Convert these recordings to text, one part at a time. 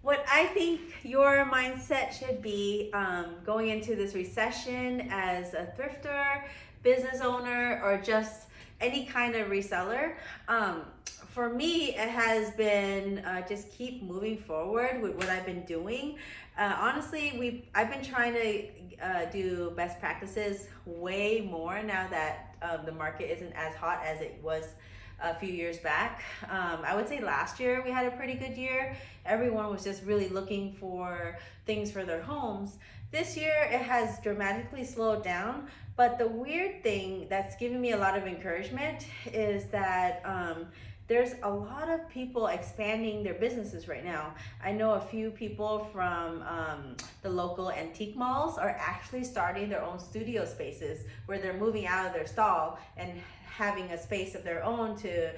what I think your mindset should be going into this recession as a thrifter, business owner, or just any kind of reseller. For me, it has been just keep moving forward with what I've been doing. Honestly, I've been trying to do best practices way more now that the market isn't as hot as it was a few years back. I would say last year we had a pretty good year. Everyone was just really looking for things for their homes. This year it has dramatically slowed down, but the weird thing that's giving me a lot of encouragement is that there's a lot of people expanding their businesses right now. I know a few people from the local antique malls are actually starting their own studio spaces where they're moving out of their stall and having a space of their own to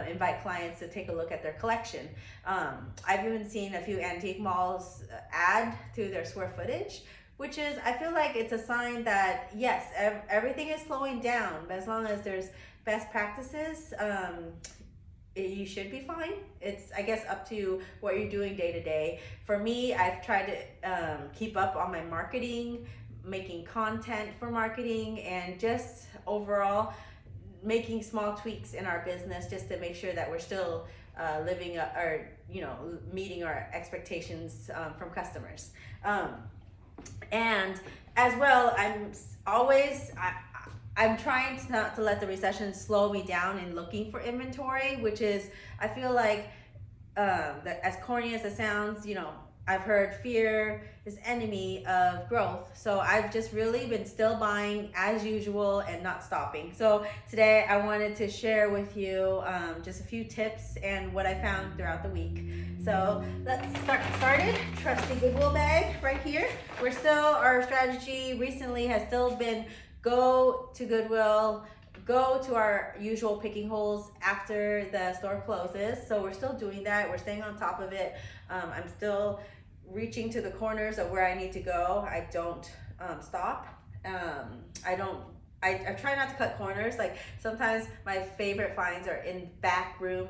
invite clients to take a look at their collection. I've even seen a few antique malls add to their square footage, which is, I feel like it's a sign that yes, everything is slowing down, but as long as there's best practices, you should be fine. It's, I guess, up to what you're doing day to day. For me, I've tried to keep up on my marketing, making content for marketing, and just overall making small tweaks in our business just to make sure that we're still living or meeting our expectations from customers. And as well, I'm trying to not to let the recession slow me down in looking for inventory, which is, I feel like, that as corny as it sounds, I've heard fear is enemy of growth. So I've just really been still buying as usual and not stopping. So today I wanted to share with you just a few tips and what I found throughout the week. So let's start started. Trusty Goodwill bag right here. Our strategy recently has still been go to Goodwill, go to our usual picking holes after the store closes. So we're still doing that. We're staying on top of it. I'm still reaching to the corners of where I need to go. I don't stop. I try not to cut corners. Like sometimes my favorite finds are in back room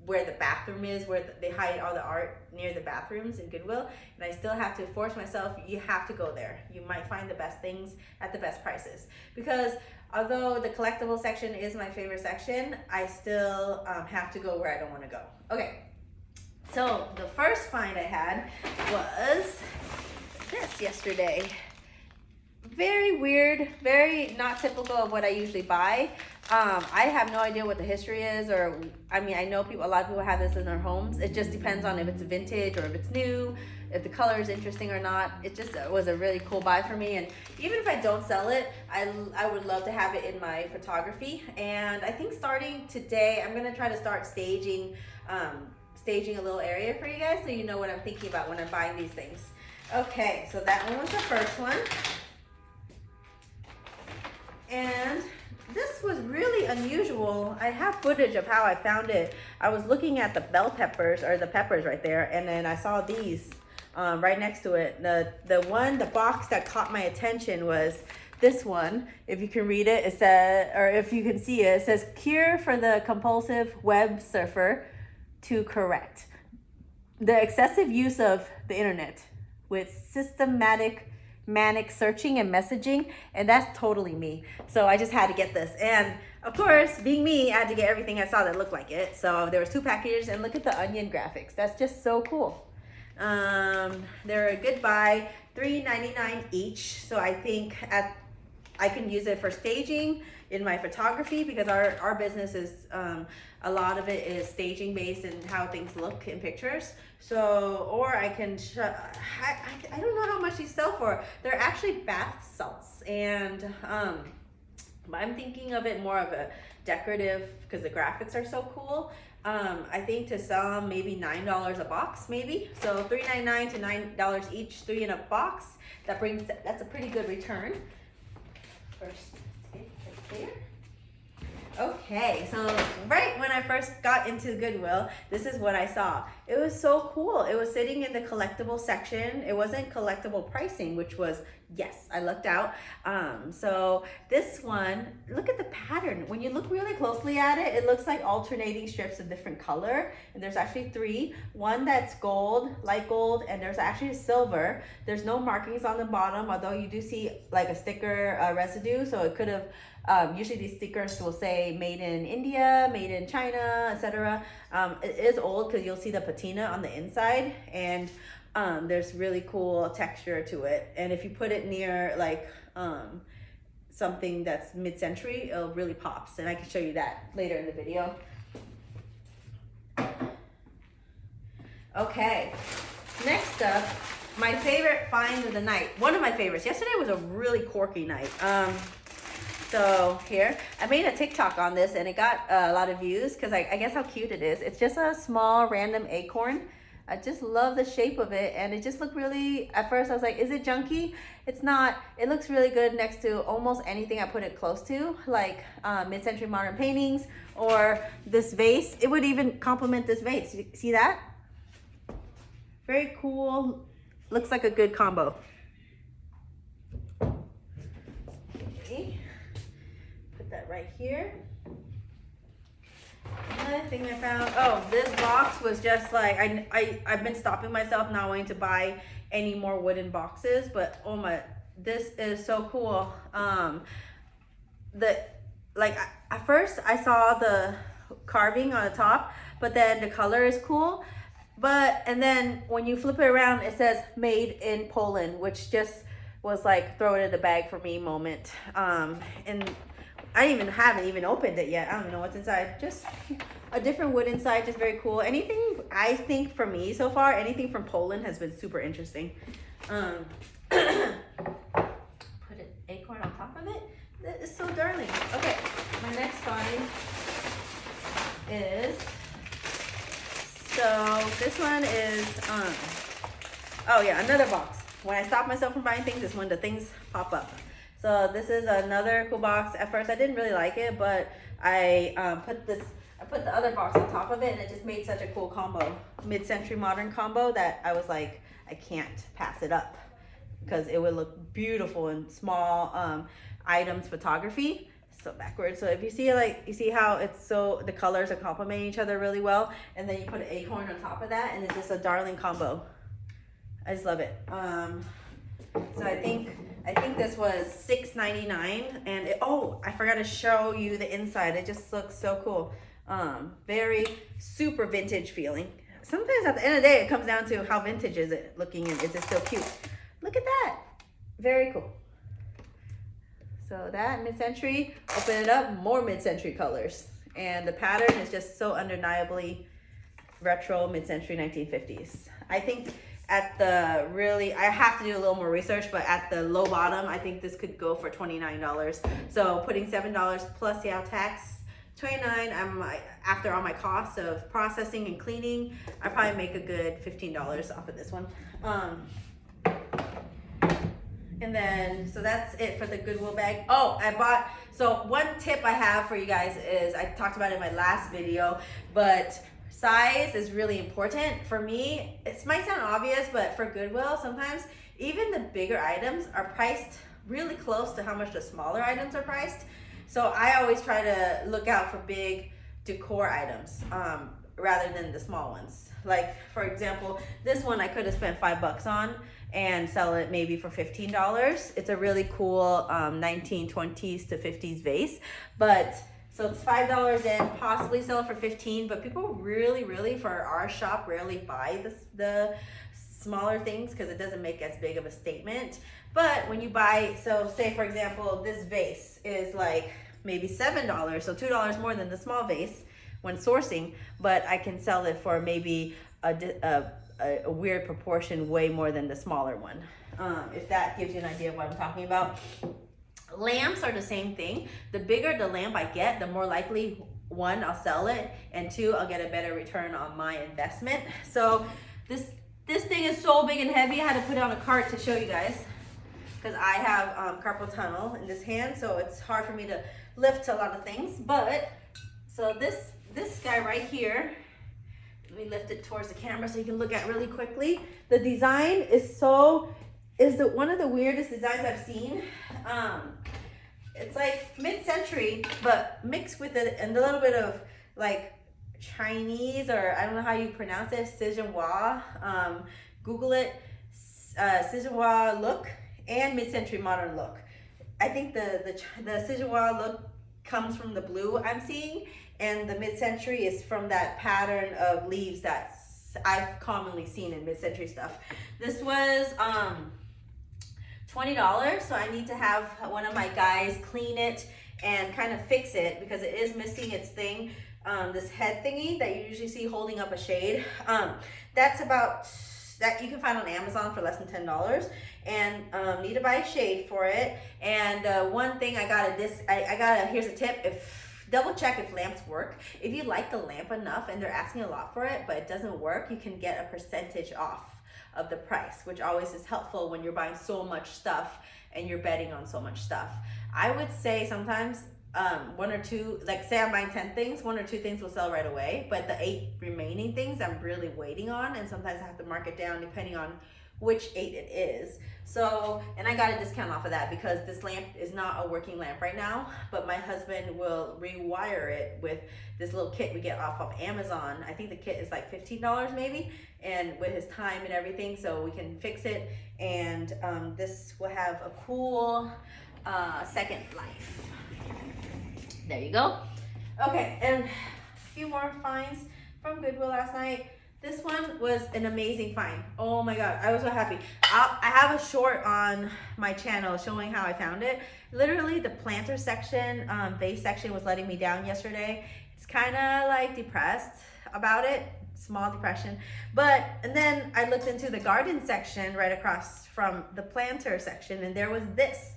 where the bathroom is, where they hide all the art near the bathrooms in Goodwill, and I still have to force myself, you have to go there. You might find the best things at the best prices. Because although the collectible section is my favorite section, I still have to go where I don't want to go. Okay, so the first find I had was this yesterday. Very weird, very not typical of what I usually buy. I have no idea what the history is, I know a lot of people have this in their homes. It just depends on if it's vintage or if it's new, if the color is interesting or not. It just was a really cool buy for me, and even if I don't sell it, I would love to have it in my photography. And I think starting today, I'm gonna try to start staging a little area for you guys so you know what I'm thinking about when I'm buying these things. Okay, so that one was the first one. And this was really unusual. I have footage of how I found it. I was looking at the bell peppers, or the peppers right there, and then I saw these right next to it. The box that caught my attention was this one. If you can read it, it says, or if you can see it, it says, "Cure for the compulsive web surfer to correct the excessive use of the internet with systematic manic searching and messaging," and that's totally me. So I just had to get this, and of course, being me, I had to get everything I saw that looked like it. So there was 2 packages, and look at the onion graphics. That's just so cool. They're a good buy, $3.99 each. So I think I can use it for staging in my photography, because our business is a lot of it is staging based and how things look in pictures. So, or I can I don't know how much these sell for. They're actually bath salts, and I'm thinking of it more of a decorative, because the graphics are so cool. I think to sell them maybe $9 a box, maybe. So $3.99 to $9 each, 3 in a box. That's a pretty good return. First, right there. Okay, so right when I first got into Goodwill, this is what I saw. It was so cool. It was sitting in the collectible section. It wasn't collectible pricing, which was Yes, I lucked out. So this one, look at the pattern. When you look really closely at it, it looks like alternating strips of different color. And there's actually three. One that's gold, light gold, and there's actually silver. There's no markings on the bottom, although you do see like a sticker residue. So it could have, usually these stickers will say made in India, made in China, etc. It is old because you'll see the patina on the inside, and there's really cool texture to it. And if you put it near like something that's mid-century, it'll really pops, and I can show you that later in the video. Okay, next up, my favorite find of the night. One of my favorites. Yesterday was a really quirky night. So here, I made a TikTok on this and it got a lot of views because I guess how cute it is. It's just a small random acorn. I just love the shape of it, and it just looked really, at first I was like, is it junky? It's not. It looks really good next to almost anything I put it close to, like mid-century modern paintings or this vase. It would even complement this vase. You see that? Very cool. Looks like a good combo. Okay. Put that right here. Another thing I found, oh, this box was just like, I've been stopping myself not wanting to buy any more wooden boxes, but oh my, this is so cool. At first I saw the carving on the top, but then the color is cool. And then when you flip it around, it says made in Poland, which just was like throw it in the bag for me moment. And I haven't even opened it yet. I don't even know what's inside. Just a different wood inside, just very cool. Anything, I think for me so far, anything from Poland has been super interesting. Put an acorn on top of it. That is so darling. Okay, my next find is, so this one is, oh yeah, another box. When I stop myself from buying things is when the things pop up. So this is another cool box. At first I didn't really like it, but I put the other box on top of it, and it just made such a cool combo, mid-century modern combo, that I was like, I can't pass it up because it would look beautiful in small items photography. So backwards. So if you see, like, you see how it's so, the colors are complementing each other really well, and then you put an acorn on top of that, and it's just a darling combo. I just love it. So I think this was $6.99, and oh, I forgot to show you the inside. It just looks so cool. Very super vintage feeling. Sometimes at the end of the day, it comes down to how vintage is it looking, and is it still cute? Look at that. Very cool. So that mid-century, open it up, more mid-century colors. And the pattern is just so undeniably retro mid-century 1950s. I think at the really, I have to do a little more research, but at the low bottom, I think this could go for $29. So putting $7 plus the out tax, $29, after all my costs of processing and cleaning, I probably make a good $15 off of this one. And then, so that's it for the Goodwill bag. Oh, so one tip I have for you guys is, I talked about it in my last video, but size is really important. For me, it might sound obvious, but for Goodwill, sometimes even the bigger items are priced really close to how much the smaller items are priced. So I always try to look out for big decor items rather than the small ones. Like, for example, this one I could have spent $5 on and sell it maybe for $15. It's a really cool 1920s to 50s vase, but so it's $5 in, possibly sell it for $15, but people really for our shop rarely buy the smaller things because it doesn't make as big of a statement. But when you buy, so say for example, this vase is like maybe $7, so $2 more than the small vase when sourcing, but I can sell it for maybe a weird proportion way more than the smaller one. If that gives you an idea of what I'm talking about. Lamps are the same thing. The bigger the lamp I get, the more likely, one, I'll sell it, and two, I'll get a better return on my investment. So this thing is so big and heavy, I had to put it on a cart to show you guys because I have carpal tunnel in this hand, so it's hard for me to lift a lot of things. But so this guy right here, let me lift it towards the camera so you can look at it really quickly. The design is so, is one of the weirdest designs I've seen. It's like mid-century, but mixed with it and a little bit of like Chinese, or I don't know how you pronounce it, Sichuan. Google it, Sichuan look and mid-century modern look. I think the Sichuan look comes from the blue I'm seeing, and the mid-century is from that pattern of leaves that I've commonly seen in mid-century stuff. This was $20, so I need to have one of my guys clean it and kind of fix it because it is missing its thing, this head thingy that you usually see holding up a shade. That's about, that you can find on Amazon for less than $10, and need to buy a shade for it. And one thing I got here's a tip, double check if lamps work. If you like the lamp enough and they're asking a lot for it, but it doesn't work, you can get a percentage off of the price, which always is helpful when you're buying so much stuff and you're betting on so much stuff. I would say sometimes one or two, like say I'm buying 10 things, 1 or 2 things will sell right away, but the 8 remaining things I'm really waiting on, and sometimes I have to mark it down depending on which 8 it is. So, and I got a discount off of that because this lamp is not a working lamp right now, but my husband will rewire it with this little kit we get off of Amazon. I think the kit is like $15 maybe, and with his time and everything, so we can fix it, and this will have a cool second life. There you go. Okay, and a few more finds from Goodwill last night. This one was an amazing find. Oh my God, I was so happy. I have a short on my channel showing how I found it. Literally the planter section, vase section was letting me down yesterday. It's kind of like depressed about it, small depression. And then I looked into the garden section right across from the planter section, and there was this.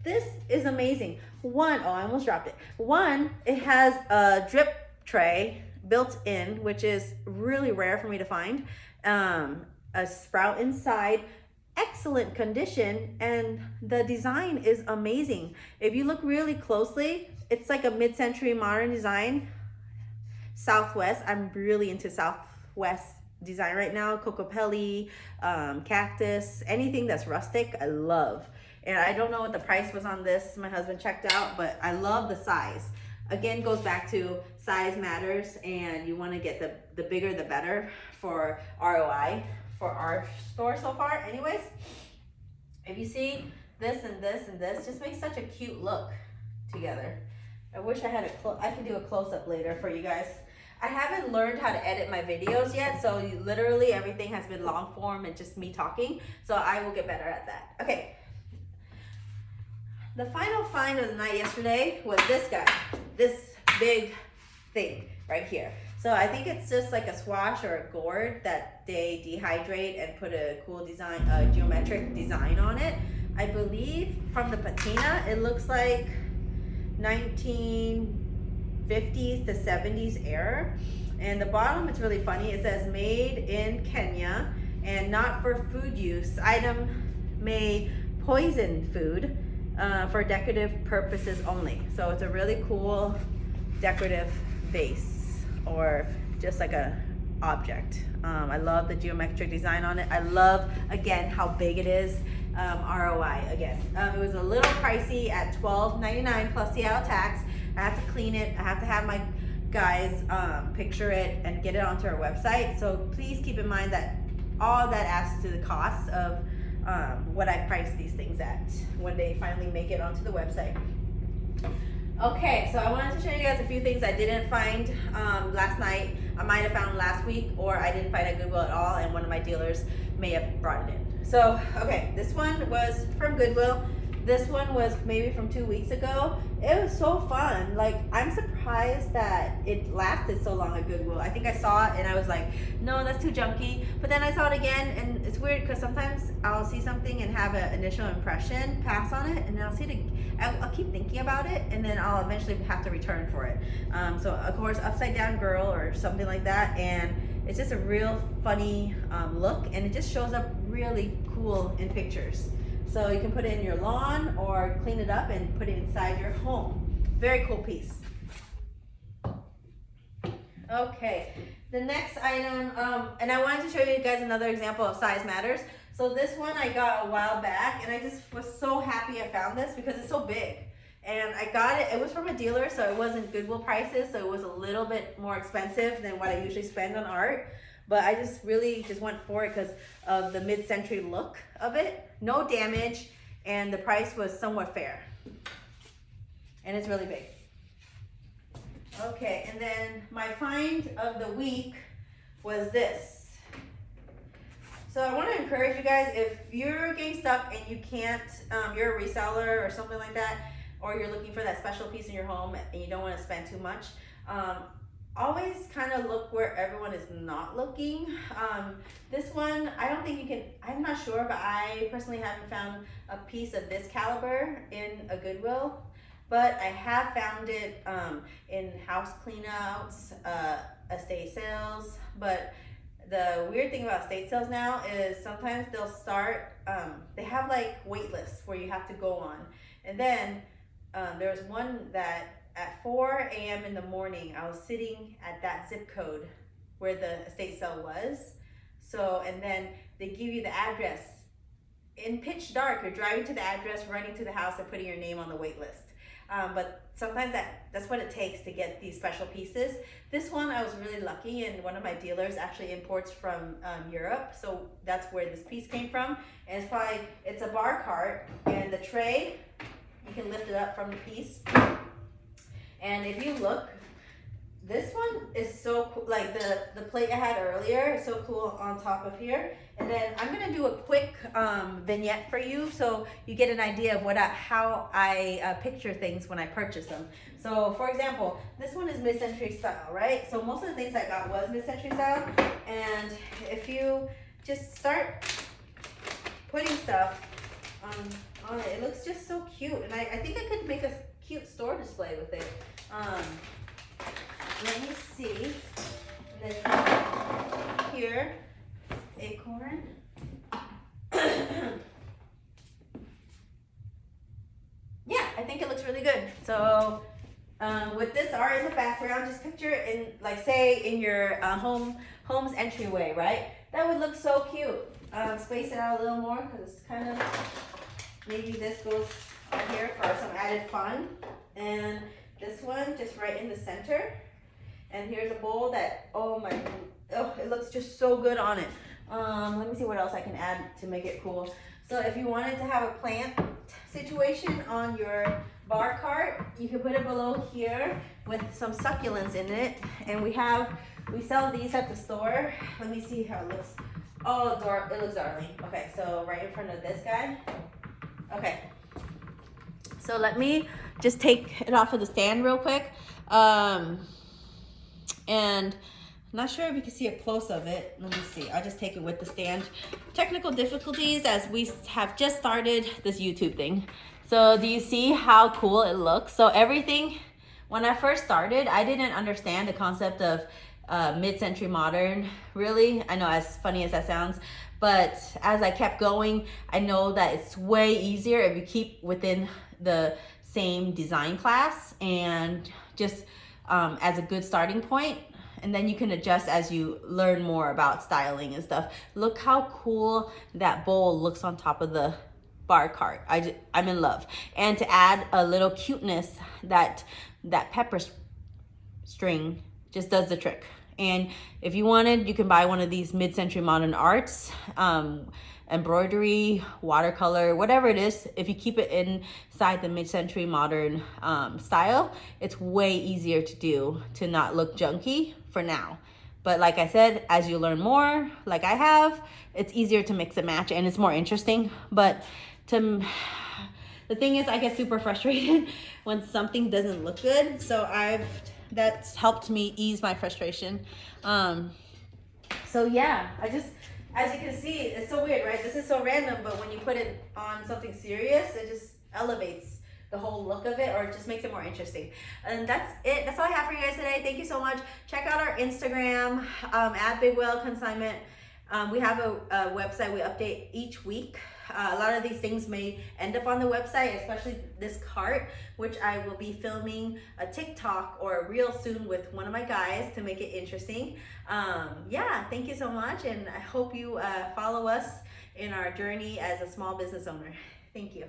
This is amazing. I almost dropped it. One, it has a drip tray built in, which is really rare for me to find. A sprout inside, excellent condition, and the design is amazing. If you look really closely, it's like a mid-century modern design. Southwest, I'm really into Southwest design right now. Cocopelli, cactus, anything that's rustic, I love. And I don't know what the price was on this, my husband checked out, but I love the size. Again, goes back to size matters, and you want to get the bigger the better for ROI for our store so far. Anyways, if you see this and this and this, just makes such a cute look together. I wish I had I could do a close-up later for you guys. I haven't learned how to edit my videos yet, so literally everything has been long form and just me talking, so I will get better at that. Okay. The final find of the night yesterday was this guy, this big thing right here. So I think it's just like a swash or a gourd that they dehydrate and put a cool design, a geometric design on it. I believe from the patina, it looks like 1950s to 70s era. And the bottom, it's really funny. It says made in Kenya and not for food use. Item may poison food. For decorative purposes only. So it's a really cool decorative vase, or just like a object. I love the geometric design on it. I love, again, how big it is. ROI again. It was a little pricey at $12.99 plus the out tax. I have to clean it. I have to have my guys picture it and get it onto our website. So please keep in mind that all that adds to the cost of what I price these things at when they finally make it onto the website. Okay, so I wanted to show you guys a few things I didn't find last night. I might have found last week, or I didn't find at Goodwill at all, and one of my dealers may have brought it in. So, okay, this one was from Goodwill. This one was maybe from 2 weeks ago. It was so fun. Like, I'm surprised that it lasted so long at Goodwill. I think I saw it and I was like, no, that's too junky. But then I saw it again, and it's weird because sometimes I'll see something and have an initial impression, pass on it, and then I'll keep thinking about it, and then I'll eventually have to return for it. So of course, Upside Down Girl or something like that, and it's just a real funny look, and it just shows up really cool in pictures. So you can put it in your lawn or clean it up and put it inside your home. Very cool piece. Okay, the next item, and I wanted to show you guys another example of size matters. So this one I got a while back, and I just was so happy I found this because it's so big. And I got it, it was from a dealer, so it wasn't Goodwill prices, so it was a little bit more expensive than what I usually spend on art. But I just really just went for it because of the mid-century look of it. No damage, and the price was somewhat fair. And it's really big. Okay, and then my find of the week was this. So I want to encourage you guys, if you're getting stuck and you can't, you're a reseller or something like that, or you're looking for that special piece in your home and you don't want to spend too much, always kind of look where everyone is not looking. This one, I don't think you can, I'm not sure, but I personally haven't found a piece of this caliber in a Goodwill, but I have found it in house cleanouts, estate sales. But the weird thing about estate sales now is sometimes they'll start, they have like wait lists where you have to go on. And then there's one that at 4 a.m. in the morning, I was sitting at that zip code where the estate sale was. So, and then they give you the address. In pitch dark, you're driving to the address, running to the house, and putting your name on the wait list. But sometimes that's what it takes to get these special pieces. This one, I was really lucky, and one of my dealers actually imports from Europe. So that's where this piece came from. And it's a bar cart, and the tray, you can lift it up from the piece. And if you look, this one is so cool. Like the plate I had earlier is so cool on top of here. And then I'm gonna do a quick vignette for you so you get an idea of how I picture things when I purchase them. So for example, this one is mid-century style, right? So most of the things I got was mid-century style. And if you just start putting stuff on it, it looks just so cute. And I think I could make a cute store display with it. Let me see. And then here, acorn. Yeah, I think it looks really good. So with this art in the background, just picture it in, like, say in your home's entryway, right? That would look so cute. Space it out a little more because it's kind of, maybe this goes on here for some added fun. And this one just right in the center. And here's a bowl that, it looks just so good on it. Let me see what else I can add to make it cool. So if you wanted to have a plant situation on your bar cart, you can put it below here with some succulents in it. And we sell these at the store. Let me see how it looks. Oh, it looks darling. Okay, so right in front of this guy. Okay. So let me just take it off of the stand real quick. And I'm not sure if you can see a close of it. Let me see. I'll just take it with the stand. Technical difficulties as we have just started this YouTube thing. So do you see how cool it looks? So everything, when I first started, I didn't understand the concept of mid-century modern, really. I know, as funny as that sounds. But as I kept going, I know that it's way easier if you keep within the same design class and just as a good starting point. And then you can adjust as you learn more about styling and stuff. Look how cool that bowl looks on top of the bar cart. I'm in love. And to add a little cuteness, that pepper string just does the trick. And if you wanted, you can buy one of these mid-century modern arts, embroidery, watercolor, whatever it is. If you keep it inside the mid-century modern style, it's way easier to do, to not look junky for now. But like I said, as you learn more, like I have, it's easier to mix and match and it's more interesting. But the thing is, I get super frustrated when something doesn't look good. So that's helped me ease my frustration. So yeah, as you can see, it's so weird, right? This is so random, but when you put it on something serious, it just elevates the whole look of it, or it just makes it more interesting. And that's it. That's all I have for you guys today. Thank you so much. Check out our Instagram, at Goodwill Consignment. We have a website we update each week. A lot of these things may end up on the website, especially this cart, which I will be filming a TikTok or a reel soon with one of my guys to make it interesting. Yeah, thank you so much, and I hope you follow us in our journey as a small business owner. Thank you.